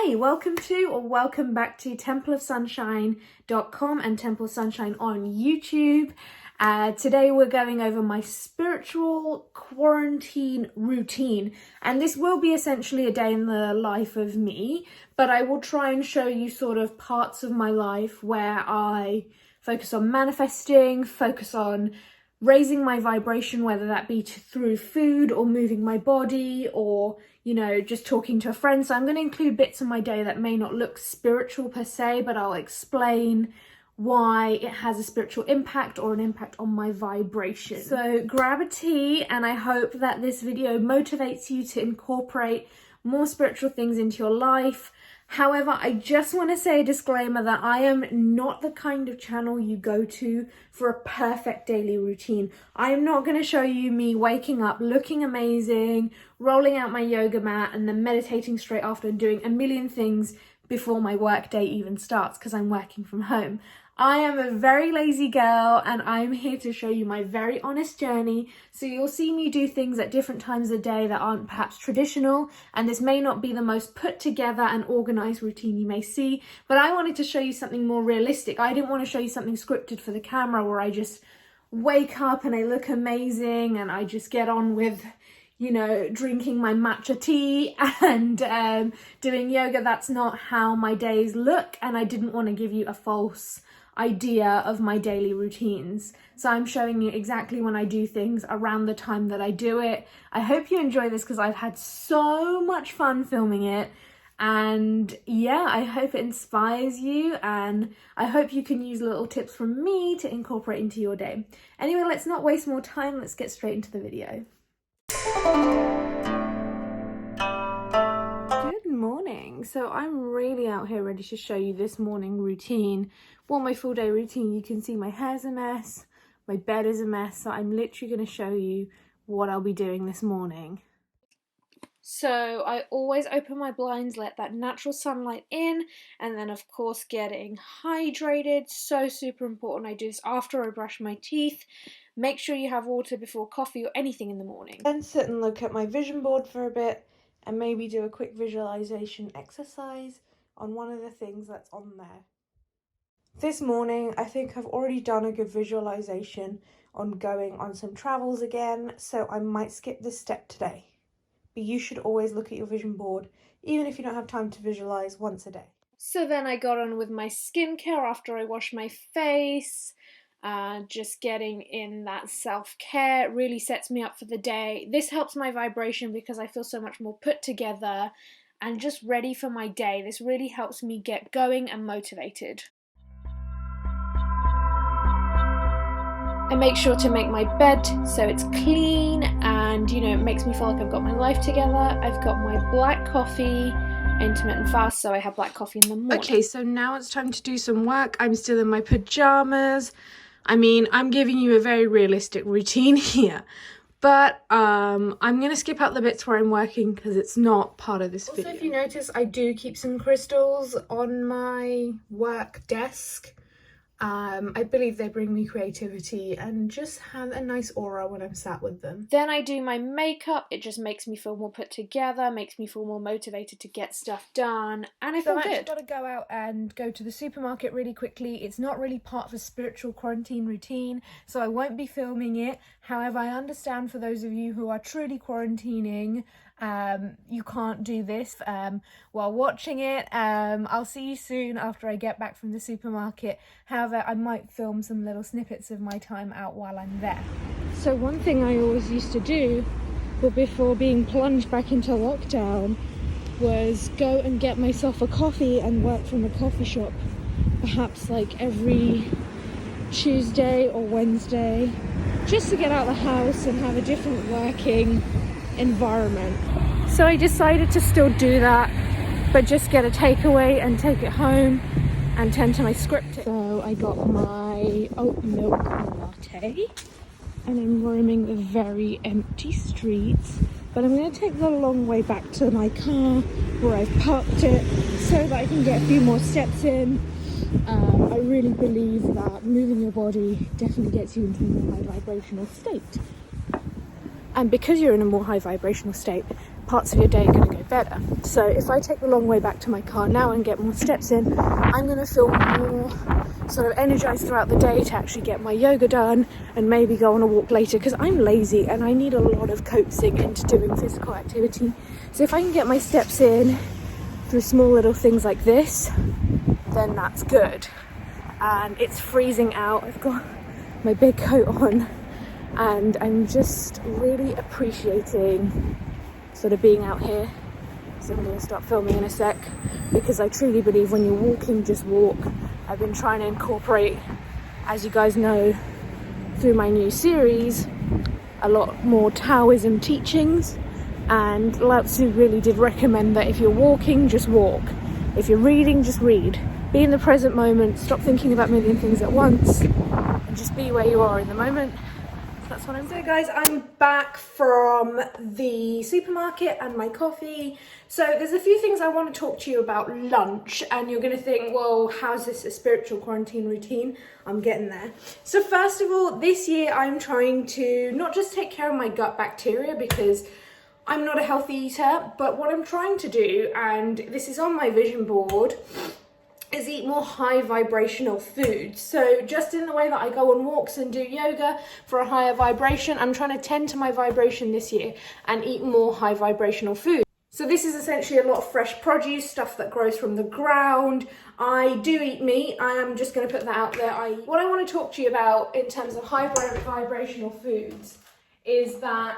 Hey, welcome to or welcome back to templeofsunshine.com and Temple of Sunshine on YouTube. Today we're going over my spiritual quarantine routine, and this will be essentially a day in the life of me, but I will try and show you sort of parts of my life where I focus on manifesting, focus on raising my vibration, whether that be through food or moving my body or, you know, just talking to a friend. So I'm going to include bits of my day that may not look spiritual per se, but I'll explain why it has a spiritual impact or an impact on my vibration. So grab a tea, and I hope that this video motivates you to incorporate more spiritual things into your life. However, I just want to say a disclaimer that I am not the kind of channel you go to for a perfect daily routine. I am not going to show you me waking up looking amazing, rolling out my yoga mat and then meditating straight after and doing a million things before my work day even starts because I'm working from home. I am a very lazy girl, and I'm here to show you my very honest journey. So you'll see me do things at different times of the day that aren't perhaps traditional, and this may not be the most put together and organized routine you may see, but I wanted to show you something more realistic. I didn't want to show you something scripted for the camera where I just wake up and I look amazing and I just get on with, you know, drinking my matcha tea and doing yoga. That's not how my days look, and I didn't want to give you a false idea of my daily routines. So I'm showing you exactly when I do things around the time that I do it. I hope you enjoy this because I've had so much fun filming it, and yeah, I hope it inspires you, and I hope you can use little tips from me to incorporate into your day. Anyway, let's not waste more time, let's get straight into the video. Good morning. So I'm really out here ready to show you this morning routine. Well, my full day routine. You can see my hair's a mess, my bed is a mess, so I'm literally going to show you what I'll be doing this morning. So I always open my blinds, let that natural sunlight in, and then of course getting hydrated. So super important. I do this after I brush my teeth. Make sure you have water before coffee or anything in the morning. Then sit and look at my vision board for a bit and maybe do a quick visualization exercise on one of the things that's on there. This morning, I think I've already done a good visualization on going on some travels again, so I might skip this step today. But you should always look at your vision board, even if you don't have time to visualize, once a day. So then I got on with my skincare after I washed my face. Just getting in that self-care really sets me up for the day. This helps my vibration because I feel so much more put together and just ready for my day. This really helps me get going and motivated. I make sure to make my bed so it's clean and, you know, it makes me feel like I've got my life together. I've got my black coffee, intermittent fast, so I have black coffee in the morning. Okay, so now it's time to do some work. I'm still in my pajamas. I mean, I'm giving you a very realistic routine here, but I'm going to skip out the bits where I'm working because it's not part of this video. Also, if you notice, I do keep some crystals on my work desk. I believe they bring me creativity and just have a nice aura when I'm sat with them. Then I do my makeup. It just makes me feel more put together, makes me feel more motivated to get stuff done, and I feel good. So I've actually got to go out and go to the supermarket really quickly. It's not really part of a spiritual quarantine routine, so I won't be filming it. However, I understand for those of you who are truly quarantining, you can't do this while watching it. I'll see you soon after I get back from the supermarket. However, I might film some little snippets of my time out while I'm there. So one thing I always used to do, but before being plunged back into lockdown, was go and get myself a coffee and work from a coffee shop, perhaps like every Tuesday or Wednesday, just to get out of the house and have a different working environment. So I decided to still do that, but just get a takeaway and take it home and tend to my script. So I got my oat milk latte and I'm roaming the very empty streets, but I'm going to take the long way back to my car where I've parked it so that I can get a few more steps in. I really believe that moving your body definitely gets you into a more high vibrational state. And because you're in a more high vibrational state, parts of your day are going to go better. So if I take the long way back to my car now and get more steps in, I'm going to feel more sort of energized throughout the day to actually get my yoga done and maybe go on a walk later, because I'm lazy and I need a lot of coaxing into doing physical activity. So if I can get my steps in through small little things like this, then that's good. And it's freezing out. I've got my big coat on and I'm just really appreciating sort of being out here. So I'm going to start filming in a sec, because I truly believe when you're walking, just walk. I've been trying to incorporate, as you guys know, through my new series, a lot more Taoism teachings, and Lao Tzu really did recommend that if you're walking, just walk. If you're reading, just read. Be in the present moment, stop thinking about a million things at once, and just be where you are in the moment. That's what I'm doing. So guys, I'm back from the supermarket and my coffee. So there's a few things I want to talk to you about lunch, and you're going to think, well, how's this a spiritual quarantine routine? I'm getting there. So first of all, this year I'm trying to not just take care of my gut bacteria, because I'm not a healthy eater, but what I'm trying to do, and this is on my vision board, is eat more high vibrational foods. So just in the way that I go on walks and do yoga for a higher vibration, I'm trying to tend to my vibration this year and eat more high vibrational food. So this is essentially a lot of fresh produce, stuff that grows from the ground. I do eat meat. I am just going to put that out there. What I want to talk to you about in terms of high vibrational foods is that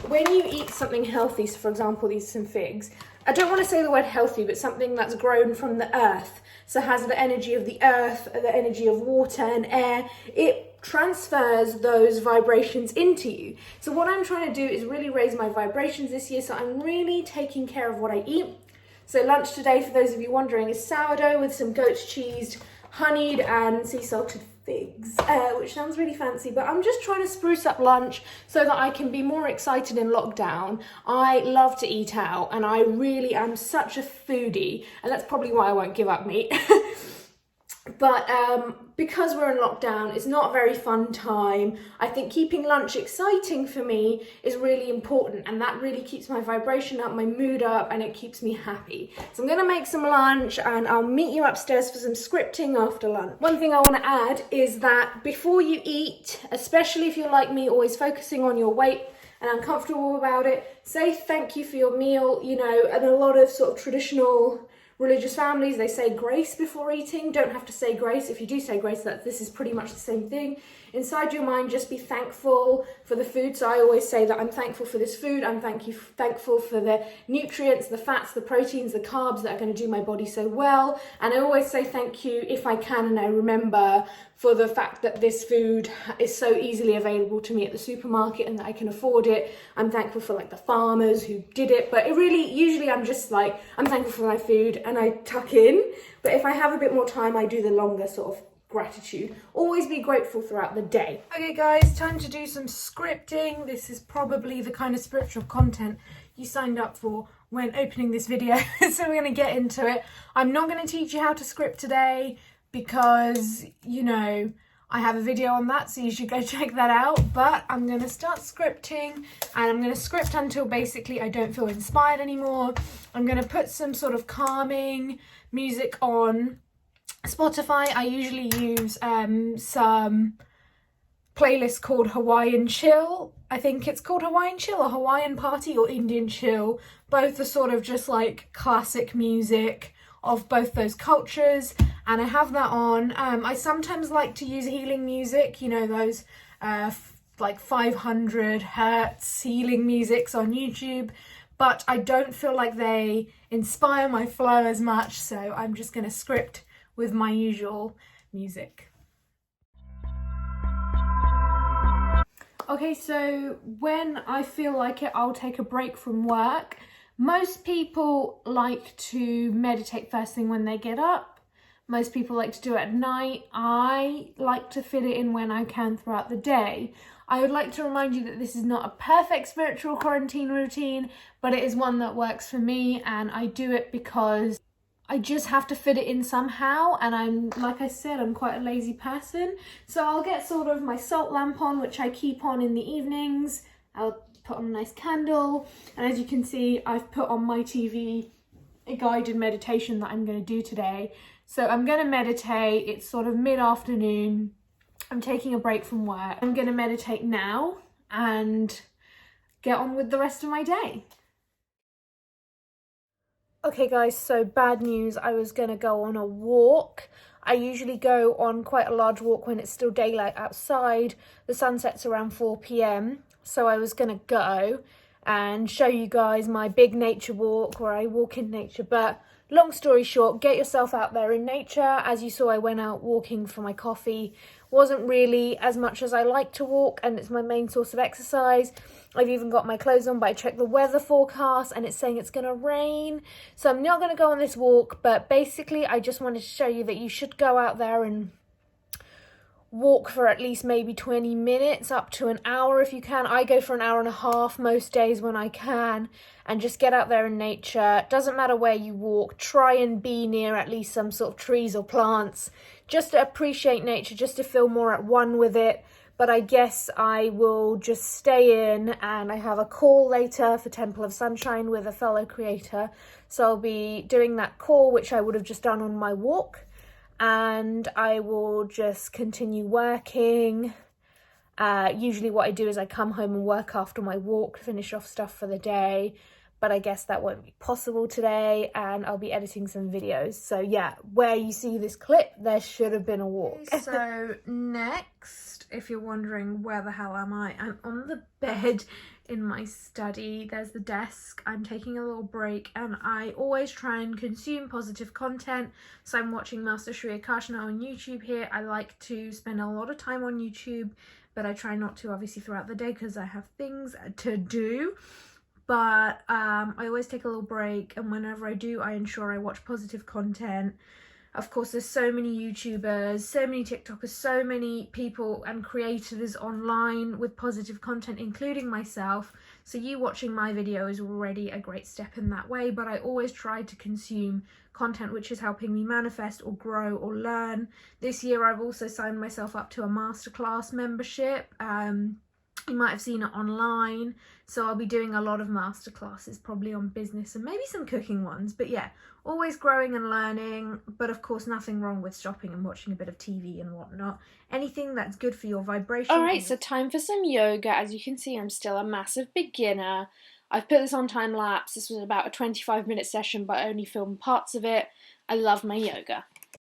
when you eat something healthy, so for example, these some figs, I don't want to say the word healthy, but something that's grown from the earth, so has the energy of the earth, the energy of water and air, it transfers those vibrations into you. So what I'm trying to do is really raise my vibrations this year, so I'm really taking care of what I eat. So lunch today, for those of you wondering, is sourdough with some goat's cheese, honeyed and sea salted figs, which sounds really fancy, but I'm just trying to spruce up lunch so that I can be more excited in lockdown. I love to eat out and I really am such a foodie, and that's probably why I won't give up meat. But because we're in lockdown, it's not a very fun time. I think keeping lunch exciting for me is really important, and that really keeps my vibration up, my mood up, and it keeps me happy. So I'm gonna make some lunch and I'll meet you upstairs for some scripting after lunch. One thing I want to add is that before you eat, especially if you're like me, always focusing on your weight and uncomfortable about it, say thank you for your meal. You know, and a lot of sort of traditional religious families, they say grace before eating. Don't have to say grace. If you do say grace, this is pretty much the same thing. Inside your mind, just be thankful for the food. So I always say that I'm thankful for this food. I'm thankful for the nutrients, the fats, the proteins, the carbs that are going to do my body so well. And I always say thank you if I can, and I remember, for the fact that this food is so easily available to me at the supermarket and that I can afford it. I'm thankful for like the farmers who did it, but it really, usually I'm just like, I'm thankful for my food and I tuck in. But if I have a bit more time, I do the longer sort of gratitude. Always be grateful throughout the day. Okay guys, time to do some scripting. This is probably the kind of spiritual content you signed up for when opening this video. So we're going to get into it. I'm not going to teach you how to script today because, you know, I have a video on that, so you should go check that out. But I'm going to start scripting, and I'm going to script until basically I don't feel inspired anymore. I'm going to put some sort of calming music on Spotify. I usually use some playlist called Hawaiian Chill. I think it's called Hawaiian Chill or Hawaiian Party or Indian Chill. Both are sort of just like classic music of both those cultures, and I have that on. I sometimes like to use healing music, you know, those like 500 hertz healing musics on YouTube, but I don't feel like they inspire my flow as much, so I'm just going to script with my usual music. Okay, so when I feel like it, I'll take a break from work. Most people like to meditate first thing when they get up. Most people like to do it at night. I like to fit it in when I can throughout the day. I would like to remind you that this is not a perfect spiritual quarantine routine, but it is one that works for me, and I do it because I just have to fit it in somehow, and I'm, like I said, I'm quite a lazy person. So I'll get sort of my salt lamp on, which I keep on in the evenings. I'll put on a nice candle, and as you can see, I've put on my TV a guided meditation that I'm going to do today. So I'm going to meditate. It's sort of mid-afternoon. I'm taking a break from work. I'm going to meditate now and get on with the rest of my day. Okay guys, so bad news. I was going to go on a walk. I usually go on quite a large walk when it's still daylight outside. The sun sets around 4 p.m. So I was going to go and show you guys my big nature walk where I walk in nature. But long story short, get yourself out there in nature. As you saw, I went out walking for my coffee. Wasn't really as much as I like to walk, and it's my main source of exercise. I've even got my clothes on, but I checked the weather forecast and it's saying it's going to rain. So I'm not going to go on this walk, but basically I just wanted to show you that you should go out there and walk for at least maybe 20 minutes, up to an hour if you can. I go for an hour and a half most days when I can, and just get out there in nature. Doesn't matter where you walk, try and be near at least some sort of trees or plants, just to appreciate nature, just to feel more at one with it. But I guess I will just stay in, and I have a call later for Temple of Sunshine with a fellow creator. So I'll be doing that call, which I would have just done on my walk. And I will just continue working. Usually what I do is I come home and work after my walk, finish off stuff for the day. But I guess that won't be possible today, and I'll be editing some videos. So yeah, where you see this clip, there should have been a walk. So next, if you're wondering where the hell am I, I'm on the bed in my study. There's the desk. I'm taking a little break, and I always try and consume positive content. So I'm watching Master Shri Akashna on YouTube here. I like to spend a lot of time on YouTube, but I try not to obviously throughout the day because I have things to do. But I always take a little break, and whenever I do, I ensure I watch positive content. Of course, there's so many YouTubers, so many TikTokers, so many people and creators online with positive content, including myself. So you watching my video is already a great step in that way. But I always try to consume content which is helping me manifest or grow or learn. This year, I've also signed myself up to a masterclass membership. You might have seen it online, so I'll be doing a lot of masterclasses, probably on business and maybe some cooking ones. But yeah, always growing and learning, but of course nothing wrong with stopping and watching a bit of TV and whatnot. Anything that's good for your vibration. Alright, so time for some yoga. As you can see, I'm still a massive beginner. I've put this on time lapse. This was about a 25-minute session, but I only filmed parts of it. I love my yoga.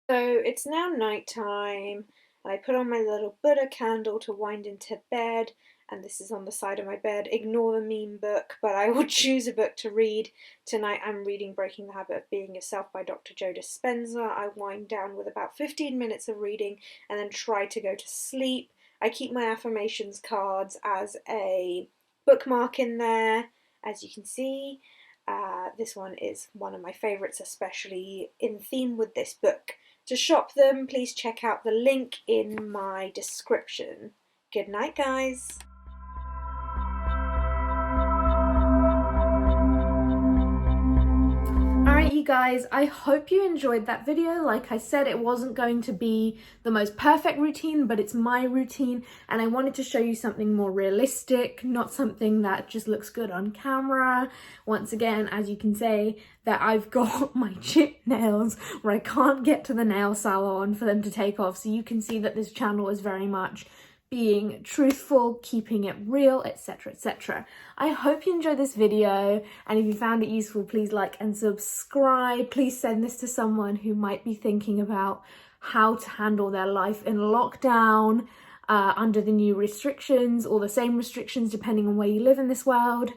So it's now night time, and I put on my little Buddha candle to wind into bed. And this is on the side of my bed. Ignore the meme book, but I will choose a book to read. Tonight I'm reading Breaking the Habit of Being Yourself by Dr. Joe Dispenza. I wind down with about 15 minutes of reading and then try to go to sleep. I keep my affirmations cards as a bookmark in there, as you can see. This one is one of my favourites, especially in theme with this book. To shop them, please check out the link in my description. Good night, guys. Alright you guys, I hope you enjoyed that video. Like I said, it wasn't going to be the most perfect routine, but it's my routine, and I wanted to show you something more realistic, not something that just looks good on camera. Once again, as you can say, that I've got my chipped nails where I can't get to the nail salon for them to take off, so you can see that this channel is very much being truthful, keeping it real, etc, etc. I hope you enjoyed this video, and if you found it useful, please like and subscribe. Please send this to someone who might be thinking about how to handle their life in lockdown, under the new restrictions or the same restrictions depending on where you live in this world.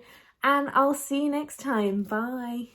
And I'll see you next time. Bye.